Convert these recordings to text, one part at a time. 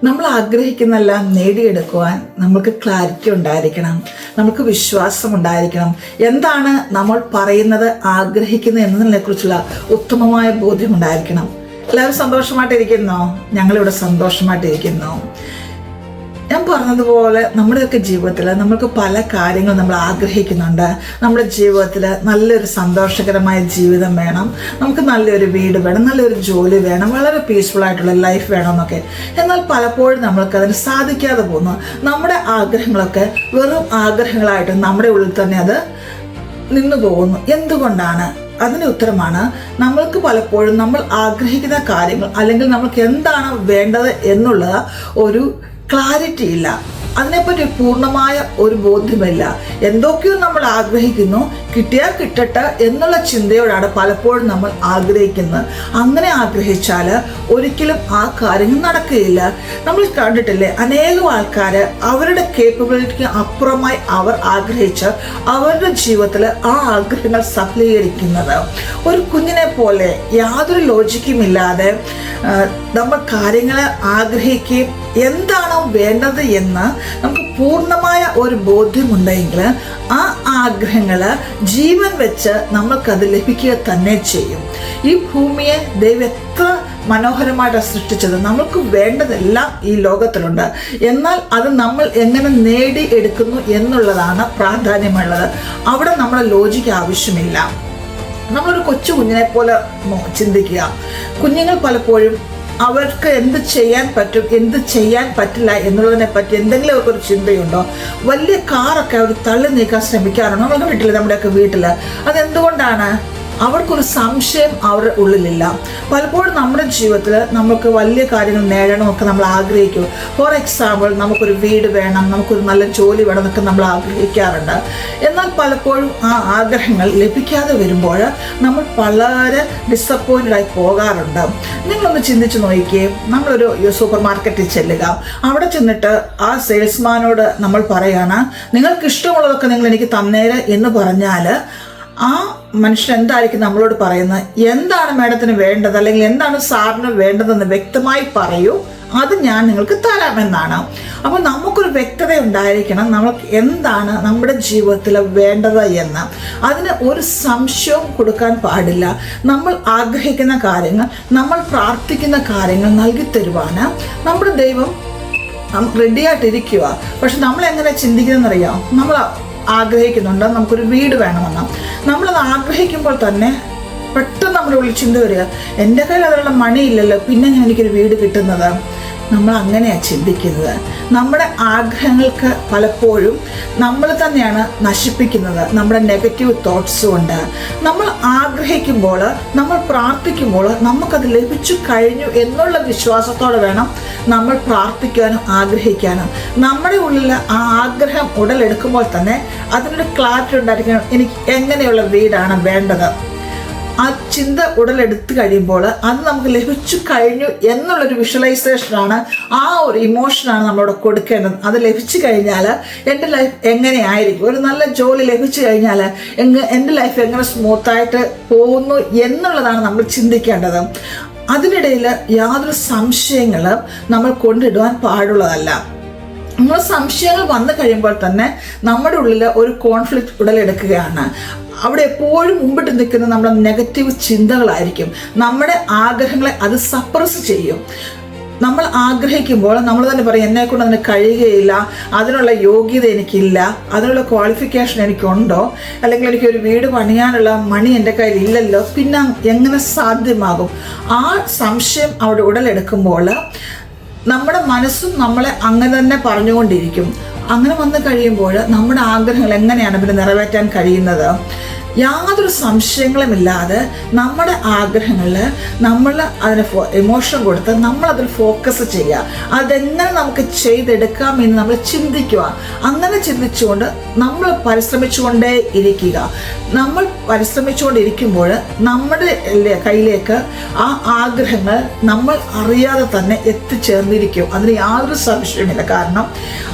നമ്മൾ ആഗ്രഹിക്കുന്നെല്ലാം നേടിയെടുക്കുവാൻ നമുക്ക് ക്ലാരിറ്റി ഉണ്ടായിരിക്കണം, നമുക്ക് വിശ്വാസം ഉണ്ടായിരിക്കണം. എന്താണ് നമ്മൾ പറയുന്നത്, ആഗ്രഹിക്കുന്നത് എന്നതിനെ കുറിച്ചുള്ള ഉത്തമമായ ബോധ്യം ഉണ്ടായിരിക്കണം. എല്ലാവരും സന്തോഷമായിട്ടിരിക്കുന്നോ? ഞങ്ങളിവിടെ സന്തോഷമായിട്ടിരിക്കുന്നു. ഞാൻ പറഞ്ഞതുപോലെ നമ്മുടെയൊക്കെ ജീവിതത്തിൽ നമ്മൾക്ക് പല കാര്യങ്ങളും നമ്മൾ ആഗ്രഹിക്കുന്നുണ്ട്. നമ്മുടെ ജീവിതത്തിൽ നല്ലൊരു സന്തോഷകരമായ ജീവിതം വേണം, നമുക്ക് നല്ലൊരു വീട് വേണം, നല്ലൊരു ജോലി വേണം, വളരെ പീസ്ഫുൾ ആയിട്ടുള്ള ലൈഫ് വേണമെന്നൊക്കെ. എന്നാൽ പലപ്പോഴും നമ്മൾക്ക് അതിന് സാധിക്കാതെ പോകുന്നു. നമ്മുടെ ആഗ്രഹങ്ങളൊക്കെ വെറും ആഗ്രഹങ്ങളായിട്ട് നമ്മുടെ ഉള്ളിൽ തന്നെ അത് നിന്നു പോകുന്നു. എന്തുകൊണ്ടാണ്? അതിൻ്റെ ഉത്തരമാണ്, നമ്മൾക്ക് പലപ്പോഴും നമ്മൾ ആഗ്രഹിക്കുന്ന കാര്യങ്ങൾ അല്ലെങ്കിൽ നമ്മൾക്ക് എന്താണ് വേണ്ടത് എന്നുള്ള ഒരു ക്ലാരിറ്റി ഇല്ല, അതിനെപ്പറ്റി പൂർണ്ണമായ ഒരു ബോധ്യമില്ല. എന്തൊക്കെയോ നമ്മൾ ആഗ്രഹിക്കുന്നു, കിട്ടിയാൽ കിട്ടട്ടെ എന്നുള്ള ചിന്തയോടാണ് പലപ്പോഴും നമ്മൾ ആഗ്രഹിക്കുന്നത്. അങ്ങനെ ആഗ്രഹിച്ചാൽ ഒരിക്കലും ആ കാര്യങ്ങൾ നടക്കുകയില്ല. നമ്മൾ കണ്ടിട്ടില്ലേ, അനേകം ആൾക്കാർ അവരുടെ കേപ്പബിലിറ്റിക്ക് അപ്പുറമായി അവർ ആഗ്രഹിച്ച് അവരുടെ ജീവിതത്തിൽ ആ ആഗ്രഹങ്ങൾ സഫലീകരിക്കുന്നത്. ഒരു കുഞ്ഞിനെ പോലെ യാതൊരു ലോജിക്കും ഇല്ലാതെ നമ്മൾ കാര്യങ്ങളെ ആഗ്രഹിക്കുകയും എന്താണോ വേണ്ടത് എന്ന് നമുക്ക് പൂർണ്ണമായ ഒരു ബോധ്യമുണ്ടെങ്കിൽ ആ ആഗ്രഹങ്ങൾ ജീവൻ വെച്ച് നമ്മൾക്കത് ലഭിക്കുക തന്നെ ചെയ്യും. ഈ ഭൂമിയെ ദൈവം എത്ര മനോഹരമായിട്ടാണ് സൃഷ്ടിച്ചത്. നമുക്ക് വേണ്ടതെല്ലാം ഈ ലോകത്തിലുണ്ട്. എന്നാൽ അത് നമ്മൾ എങ്ങനെ നേടിയെടുക്കുന്നു എന്നുള്ളതാണ് പ്രാധാന്യമുള്ളത്. അവിടെ നമ്മുടെ ലോജിക്ക് ആവശ്യമില്ല. നമ്മളൊരു കൊച്ചു കുഞ്ഞിനെ പോലെ ചിന്തിക്കുക. കുഞ്ഞുങ്ങൾ പലപ്പോഴും അവർക്ക് എന്ത് ചെയ്യാൻ പറ്റും, എന്ത് ചെയ്യാൻ പറ്റില്ല എന്നുള്ളതിനെ പറ്റി എന്തെങ്കിലും അവർക്കൊരു ചിന്തയുണ്ടോ? വലിയ കാറൊക്കെ അവർ തള്ളി നീക്കാൻ ശ്രമിക്കാറുണ്ടോ? നമ്മൾ കണ്ടിട്ടില്ല നമ്മുടെയൊക്കെ വീട്ടിൽ. അതെന്തുകൊണ്ടാണ്? അവർക്കൊരു സംശയം അവരുടെ ഉള്ളിലില്ല. പലപ്പോഴും നമ്മുടെ ജീവിതത്തിൽ നമുക്ക് വലിയ കാര്യങ്ങൾ നേടണമെന്നൊക്കെ നമ്മൾ ആഗ്രഹിക്കും. ഫോർ എക്സാമ്പിൾ, നമുക്കൊരു വീട് വേണം, നമുക്കൊരു നല്ല ജോലി വേണം എന്നൊക്കെ നമ്മൾ ആഗ്രഹിക്കാറുണ്ട്. എന്നാൽ പലപ്പോഴും ആ ആഗ്രഹങ്ങൾ ലഭിക്കാതെ വരുമ്പോൾ നമ്മൾ വളരെ ഡിസപ്പോയിൻറ്റഡായി പോകാറുണ്ട്. നിങ്ങളൊന്ന് ചിന്തിച്ച് നോക്കിയേ, നമ്മളൊരു സൂപ്പർ മാർക്കറ്റിൽ ചെല്ലുക. അവിടെ ചെന്നിട്ട് ആ സെയിൽസ്മാനോട് നമ്മൾ പറയാണ്, നിങ്ങൾക്ക് ഇഷ്ടമുള്ളതൊക്കെ നിങ്ങൾ എനിക്ക് തന്നേര് എന്ന് പറഞ്ഞാൽ ആ മനുഷ്യൻ എന്തായിരിക്കും നമ്മളോട് പറയുന്നത്? എന്താണ് മാഡത്തിന് വേണ്ടത്, അല്ലെങ്കിൽ എന്താണ് സാറിന് വേണ്ടതെന്ന് വ്യക്തമായി പറയൂ, അത് ഞാൻ നിങ്ങൾക്ക് തരാമെന്നാണ്. അപ്പോൾ നമുക്കൊരു വ്യക്തത ഉണ്ടായിരിക്കണം, നമുക്ക് എന്താണ് നമ്മുടെ ജീവിതത്തിൽ വേണ്ടത് എന്ന്. അതിന് ഒരു സംശയവും കൊടുക്കാൻ പാടില്ല. നമ്മൾ ആഗ്രഹിക്കുന്ന കാര്യങ്ങൾ, നമ്മൾ പ്രാർത്ഥിക്കുന്ന കാര്യങ്ങൾ നൽകി തരുവാൻ നമ്മുടെ ദൈവം റെഡിയായിട്ടിരിക്കുക. പക്ഷെ നമ്മളെങ്ങനെ ചിന്തിക്കുന്നതെന്നറിയാം? നമ്മൾ ആഗ്രഹിക്കുന്നുണ്ട്, നമുക്കൊരു വീട് വേണമെന്ന്. നമ്മളത് ആഗ്രഹിക്കുമ്പോൾ തന്നെ പെട്ടെന്ന് നമ്മുടെ ഉള്ളിൽ ചിന്ത വരിക, എൻ്റെ കയ്യിൽ അതിനുള്ള മണി ഇല്ലല്ലോ, പിന്നെ എനിക്കൊരു വീട് കിട്ടുന്നത്. നമ്മൾ അങ്ങനെയാണ് ചിന്തിക്കുന്നത്. നമ്മുടെ ആഗ്രഹങ്ങൾക്ക് പലപ്പോഴും നമ്മൾ തന്നെയാണ് നശിപ്പിക്കുന്നത്, നമ്മുടെ നെഗറ്റീവ് തോട്ട്സ് കൊണ്ട്. നമ്മൾ ആഗ്രഹിക്കുമ്പോൾ, നമ്മൾ പ്രാർത്ഥിക്കുമ്പോൾ നമുക്കത് ലഭിച്ചു കഴിഞ്ഞു എന്നുള്ള വിശ്വാസത്തോടെ വേണം നമ്മൾ പ്രാർത്ഥിക്കാനും ആഗ്രഹിക്കാനും. നമ്മുടെ ഉള്ളിൽ ആ ആഗ്രഹം ഉടലെടുക്കുമ്പോൾ തന്നെ അതിനൊരു ക്ലാരിറ്റി ഉണ്ടായിരിക്കണം, എനിക്ക് എങ്ങനെയുള്ള വീടാണ് വേണ്ടത്. ആ ചിന്ത ഉടലെടുത്ത് കഴിയുമ്പോൾ അത് നമുക്ക് ലഭിച്ചു കഴിഞ്ഞു എന്നുള്ളൊരു വിഷ്വലൈസേഷനാണ്, ആ ഒരു ഇമോഷനാണ് നമ്മളോട് കൊടുക്കേണ്ടത്. അത് ലഭിച്ചു കഴിഞ്ഞാൽ എൻ്റെ ലൈഫ് എങ്ങനെയായിരിക്കും, ഒരു നല്ല ജോലി ലഭിച്ചു കഴിഞ്ഞാൽ എൻ്റെ ലൈഫ് എങ്ങനെ സ്മൂത്തായിട്ട് പോകുന്നു എന്നുള്ളതാണ് നമ്മൾ ചിന്തിക്കേണ്ടത്. അതിനിടയിൽ യാതൊരു സംശയങ്ങളും നമ്മൾ കൊണ്ടിടുവാൻ പാടുള്ളതല്ല. നമ്മൾ സംശയങ്ങൾ വന്നു കഴിയുമ്പോൾ തന്നെ നമ്മുടെ ഉള്ളിൽ ഒരു കോൺഫ്ലിക്റ്റ് ഉടലെടുക്കുകയാണ്. അവിടെ എപ്പോഴും മുമ്പിട്ട് നിൽക്കുന്ന നമ്മുടെ നെഗറ്റീവ് ചിന്തകളായിരിക്കും. നമ്മുടെ ആഗ്രഹങ്ങളെ അത് സപ്രസ് ചെയ്യും. നമ്മൾ ആഗ്രഹിക്കുമ്പോൾ നമ്മൾ തന്നെ പറയും, എന്നെക്കൊണ്ട് അതിന് കഴിയുകയില്ല, അതിനുള്ള യോഗ്യത എനിക്കില്ല, അതിനുള്ള ക്വാളിഫിക്കേഷൻ എനിക്കുണ്ടോ, അല്ലെങ്കിൽ എനിക്കൊരു വീട് പണിയാനുള്ള മണി എൻ്റെ കയ്യിൽ ഇല്ലല്ലോ, പിന്നെ എങ്ങനെ സാധ്യമാകും? ആ സംശയം അവിടെ ഉടലെടുക്കുമ്പോൾ നമ്മുടെ മനസ്സും നമ്മളെ അങ്ങനെ തന്നെ പറഞ്ഞുകൊണ്ടിരിക്കും. അങ്ങനെ വന്നു കഴിയുമ്പോൾ നമ്മുടെ ആഗ്രഹങ്ങൾ എങ്ങനെയാണ് പിന്നെ നിറവേറ്റാൻ കഴിയുന്നത്? യാതൊരു സംശയങ്ങളുമില്ലാതെ നമ്മുടെ ആഗ്രഹങ്ങളിൽ നമ്മൾ അതിന് ഇമോഷൻ കൊടുത്ത് നമ്മളതിൽ ഫോക്കസ് ചെയ്യുക. അതെങ്ങനെ നമുക്ക് ചെയ്തെടുക്കാം എന്ന് നമ്മൾ ചിന്തിക്കുക. അങ്ങനെ ചിന്തിച്ചുകൊണ്ട് നമ്മൾ പരിശ്രമിച്ചുകൊണ്ടേ ഇരിക്കുക. നമ്മൾ പരിശ്രമിച്ചുകൊണ്ടിരിക്കുമ്പോൾ നമ്മുടെ കയ്യിലേക്ക് ആ ആഗ്രഹങ്ങൾ നമ്മൾ അറിയാതെ തന്നെ എത്തിച്ചേർന്നിരിക്കും. അതിന് യാതൊരു സംശയമില്ല. കാരണം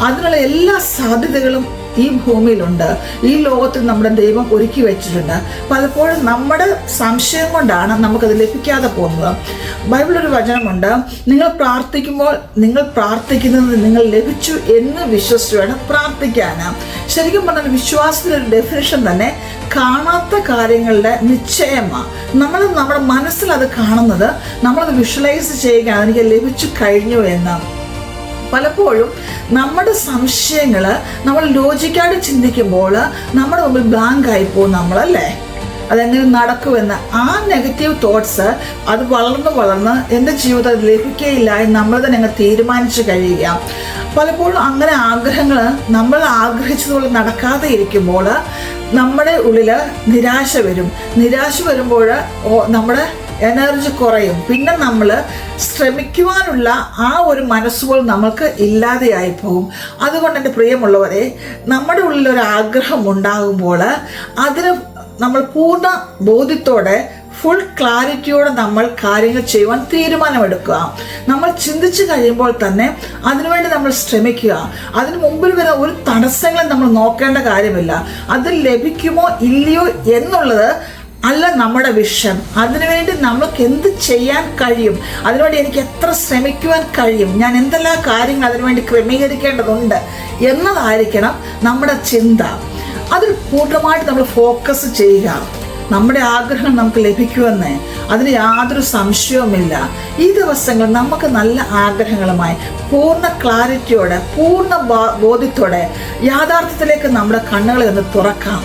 അതിനുള്ള എല്ലാ സാധ്യതകളും ഈ ഭൂമിയിലുണ്ട്, ഈ ലോകത്തിൽ നമ്മുടെ ദൈവം ഒരുക്കി വെച്ചിട്ടുണ്ട്. പലപ്പോഴും നമ്മുടെ സംശയം കൊണ്ടാണ് നമുക്കത് ലഭിക്കാതെ പോകുന്നത്. ബൈബിളൊരു വചനമുണ്ട്, നിങ്ങൾ പ്രാർത്ഥിക്കുമ്പോൾ നിങ്ങൾ പ്രാർത്ഥിക്കുന്നത് നിങ്ങൾ ലഭിച്ചു എന്ന് വിശ്വസിച്ച് വേണം പ്രാർത്ഥിക്കാൻ. ശരിക്കും പറഞ്ഞാൽ വിശ്വാസത്തിനൊരു ഡെഫിനിഷൻ തന്നെ കാണാത്ത കാര്യങ്ങളുടെ നിശ്ചയമാണ്. നമ്മൾ നമ്മുടെ മനസ്സിൽ അത് കാണുന്നത്, നമ്മളത് വിഷ്വലൈസ് ചെയ്യുകയാണ്, എനിക്ക് ലഭിച്ചു കഴിഞ്ഞു എന്ന്. പലപ്പോഴും നമ്മുടെ സംശയങ്ങൾ നമ്മൾ ലോജിക്കായിട്ട് ചിന്തിക്കുമ്പോൾ നമ്മുടെ മുമ്പിൽ ബ്ലാങ്ക് ആയിപ്പോവും നമ്മളല്ലേ, അതെങ്ങനെ നടക്കുമെന്ന്. ആ നെഗറ്റീവ് തോട്ട്സ് അത് വളർന്ന് എൻ്റെ ജീവിതത്തിൽ ലഭിക്കുകയില്ല എന്ന് നമ്മൾ തന്നെ അങ്ങ് തീരുമാനിച്ചു കഴിയുക. പലപ്പോഴും അങ്ങനെ ആഗ്രഹങ്ങൾ നമ്മൾ ആഗ്രഹിച്ചതുപോലെ നടക്കാതെ ഇരിക്കുമ്പോൾ നമ്മുടെ ഉള്ളിൽ നിരാശ വരും. നിരാശ വരുമ്പോൾ നമ്മുടെ എനർജി കുറയും. പിന്നെ നമ്മൾ ശ്രമിക്കുവാനുള്ള ആ ഒരു മനസ്സുപോലും നമ്മൾക്ക് ഇല്ലാതെയായി പോകും. അതുകൊണ്ട് എൻ്റെ പ്രിയമുള്ളവരെ, നമ്മുടെ ഉള്ളിലൊരു ആഗ്രഹം ഉണ്ടാകുമ്പോൾ അതിന് നമ്മൾ പൂർണ്ണ ബോധ്യത്തോടെ ഫുൾ ക്ലാരിറ്റിയോടെ നമ്മൾ കാര്യങ്ങൾ ചെയ്യുവാൻ തീരുമാനമെടുക്കുക. നമ്മൾ ചിന്തിച്ചു കഴിയുമ്പോൾ തന്നെ അതിനുവേണ്ടി നമ്മൾ ശ്രമിക്കുക. അതിന് മുമ്പിൽ വരുന്ന ഒരു തടസ്സങ്ങളും നമ്മൾ നോക്കേണ്ട കാര്യമില്ല. അത് ലഭിക്കുമോ ഇല്ലയോ എന്നുള്ളത് അല്ല നമ്മുടെ വിഷയം. അതിനുവേണ്ടി നമ്മൾക്ക് എന്ത് ചെയ്യാൻ കഴിയും, അതിനുവേണ്ടി എനിക്ക് എത്ര ശ്രമിക്കുവാൻ കഴിയും, ഞാൻ എന്തെല്ലാം കാര്യങ്ങൾ അതിനുവേണ്ടി ക്രമീകരിക്കേണ്ടതുണ്ട് എന്നതായിരിക്കണം നമ്മുടെ ചിന്ത. അതിൽ പൂർണ്ണമായിട്ട് നമ്മൾ ഫോക്കസ് ചെയ്യുക. നമ്മുടെ ആഗ്രഹം നമുക്ക് ലഭിക്കുമെന്ന് അതിന് യാതൊരു സംശയവുമില്ല. ഈ ദിവസങ്ങൾ നമുക്ക് നല്ല ആഗ്രഹങ്ങളുമായി പൂർണ്ണ ക്ലാരിറ്റിയോടെ പൂർണ്ണ ബോധ്യത്തോടെ യാഥാർത്ഥ്യത്തിലേക്ക് നമ്മുടെ കണ്ണുകളെ ഒന്ന് തുറക്കാം.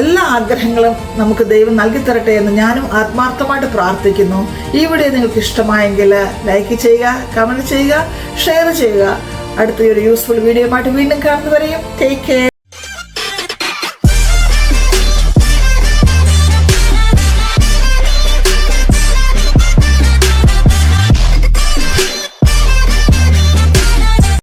എല്ലാ ആഗ്രഹങ്ങളും നമുക്ക് ദൈവം നൽകി തരട്ടെ എന്ന് ഞാനും ആത്മാർത്ഥമായിട്ട് പ്രാർത്ഥിക്കുന്നു. ഈ വീഡിയോ നിങ്ങൾക്ക് ഇഷ്ടമായെങ്കിൽ ലൈക്ക് ചെയ്യുക, കമൻറ്റ് ചെയ്യുക, ഷെയർ ചെയ്യുക. അടുത്ത ഒരു യൂസ്ഫുൾ വീഡിയോയുമായിട്ട് വീണ്ടും കാണുന്നവരെയും ടേക്ക് കെയർ.